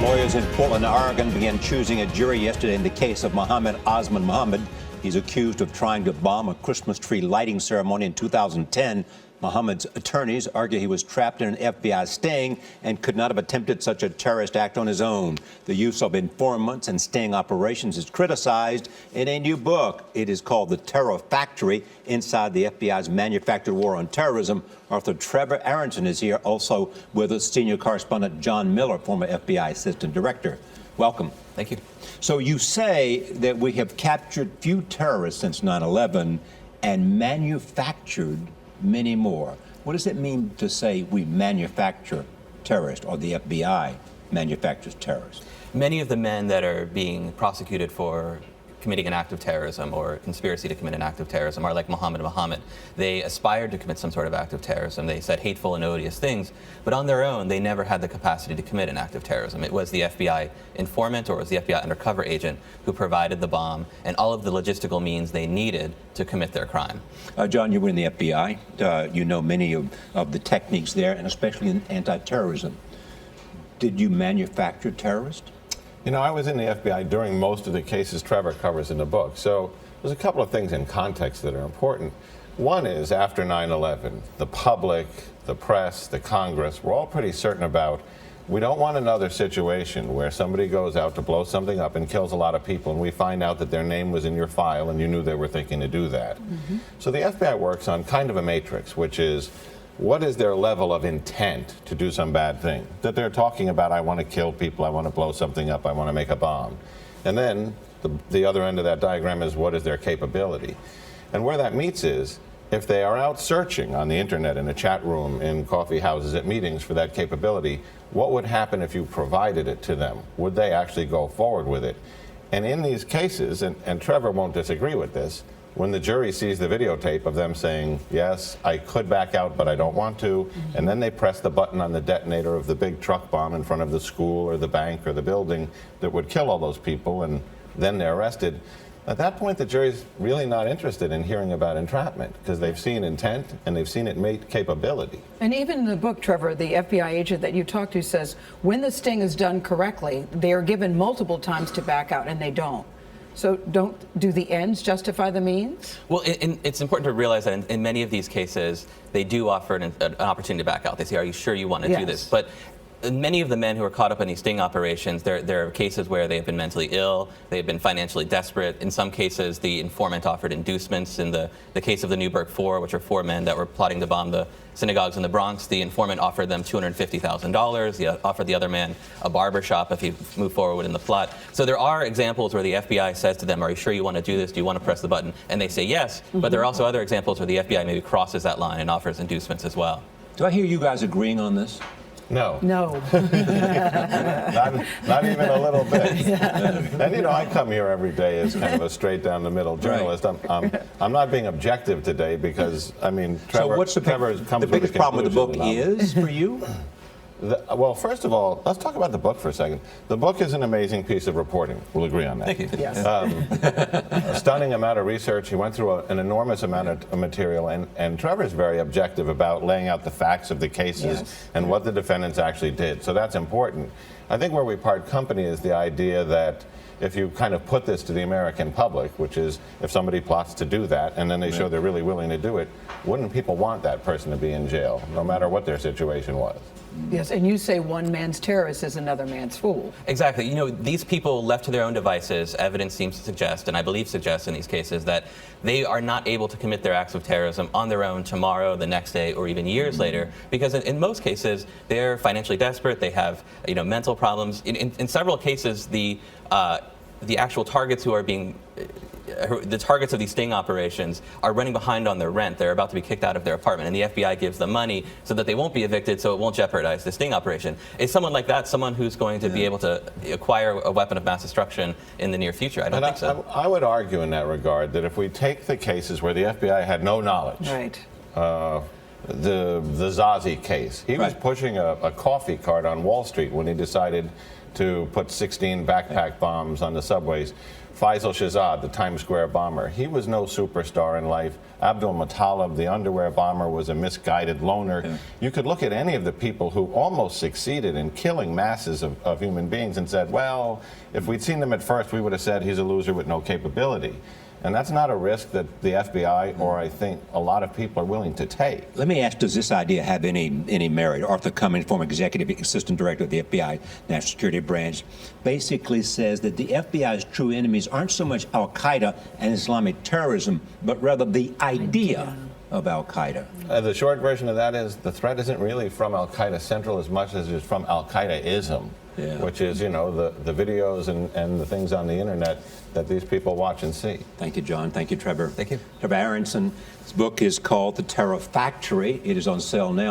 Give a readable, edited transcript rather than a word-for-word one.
Lawyers in Portland, Oregon began choosing a jury yesterday in the case of Mohammed Osman Mohammed. He's accused of trying to bomb a Christmas tree lighting ceremony in 2010. Mohammed's attorneys argue he was trapped in an FBI sting and could not have attempted such a terrorist act on his own. The use of informants and sting operations is criticized in a new book. It is called The Terror Factory, Inside the FBI's Manufactured War on Terrorism. Author Trevor Aronson is here, also with us senior correspondent John Miller, former FBI assistant director. Welcome. Thank you. So you say that we have captured few terrorists since 9/11 and manufactured many more. What does it mean to say we manufacture terrorists, or the FBI manufactures terrorists? Many of the men that are being prosecuted for committing an act of terrorism or conspiracy to commit an act of terrorism are like Mohammed. They aspired to commit some sort of act of terrorism. They said hateful and odious things, but on their own, they never had the capacity to commit an act of terrorism. It was the FBI informant or it was the FBI undercover agent who provided the bomb and all of the logistical means they needed to commit their crime. John, you were in the FBI. You know many of the techniques there, and especially in anti-terrorism. Did you manufacture terrorists? You know, I was in the FBI during most of the cases Trevor covers in the book. So there's a couple of things in context that are important. One is after 9/11, the public, the press, the Congress, we're all pretty certain about we don't want another situation where somebody goes out to blow something up and kills a lot of people and we find out that their name was in your file and you knew they were thinking to do that. So the FBI works on kind of a matrix, which is what is their level of intent to do some bad thing? That they're talking about, I want to kill people, I want to blow something up, I want to make a bomb. And then the other end of that diagram is what is their capability? And where that meets is, if they are out searching on the internet, in a chat room, in coffee houses, at meetings for that capability, what would happen if you provided it to them? Would they actually go forward with it? And in these cases, and Trevor won't disagree with this, when the jury sees the videotape of them saying, yes, I could back out, but I don't want to, and then they press the button on the detonator of the big truck bomb in front of the school or the bank or the building that would kill all those people, and then they're arrested, at that point the jury's really not interested in hearing about entrapment because they've seen intent and they've seen it mate capability. And even in the book, Trevor, the FBI agent that you talked to says when the sting is done correctly, they are given multiple times to back out, and they don't. So do the ends justify the means? Well, it's important to realize that in many of these cases, they do offer an opportunity to back out. They say, are you sure you want to do this? But many of the men who are caught up in these sting operations, there are cases where they have been mentally ill, they have been financially desperate. In some cases, the informant offered inducements. In the case of the Newburgh Four, which are four men that were plotting to bomb the synagogues in the Bronx, the informant offered them $250,000. He offered the other man a barber shop if he moved forward in the plot. So there are examples where the FBI says to them, are you sure you want to do this? Do you want to press the button? And they say yes, but there are also other examples where the FBI maybe crosses that line and offers inducements as well. Do I hear you guys agreeing on this? No. No. not even a little bit. And you know, I come here every day as kind of a straight down the middle journalist. Right. I'm not being objective today because, I mean, Trevor, so what's the biggest problem with the book is for you? Well, first of all, let's talk about the book for a second. The book is an amazing piece of reporting. We'll agree on that. Thank you. Yes. A stunning amount of research. He went through an enormous amount of material, and Trevor's very objective about laying out the facts of the cases and what the defendants actually did. So that's important. I think where we part company is the idea that if you kind of put this to the American public, which is if somebody plots to do that and then they show they're really willing to do it, wouldn't people want that person to be in jail, no matter what their situation was? Yes, and you say one man's terrorist is another man's fool. Exactly. You know, these people left to their own devices, evidence seems to suggest, and I believe suggests in these cases, that they are not able to commit their acts of terrorism on their own tomorrow, the next day, or even years later, because in most cases, they're financially desperate, they have, you know, mental problems. In several cases, the actual targets who are being the targets of these sting operations are running behind on their rent. They're about to be kicked out of their apartment, and the FBI gives them money so that they won't be evicted, so it won't jeopardize the sting operation. Is someone like that someone who's going to be able to acquire a weapon of mass destruction in the near future? I don't think so. I would argue in that regard that if we take the cases where the FBI had no knowledge, right. The Zazi case, he was pushing a coffee cart on Wall Street when he decided to put 16 backpack bombs on the subways. Faisal Shahzad, the Times Square bomber, he was no superstar in life. Abdul Muttalib, the underwear bomber, was a misguided loner. Yeah. You could look at any of the people who almost succeeded in killing masses of human beings and said, well, if we'd seen them at first, we would have said he's a loser with no capability. And that's not a risk that the FBI or I think a lot of people are willing to take. Let me ask, does this idea have any merit? Arthur Cummings, former executive assistant director of the FBI National Security Branch, basically says that the FBI's true enemies aren't so much al-Qaeda and Islamic terrorism, but rather the idea of al-Qaeda. The short version of that is the threat isn't really from al-Qaeda Central as much as it's from al-Qaeda-ism. Yeah. Which is, you know, the videos and the things on the internet that these people watch and see. Thank you, John. Thank you, Trevor. Thank you. Trevor Aronson. His book is called The Terror Factory. It is on sale now.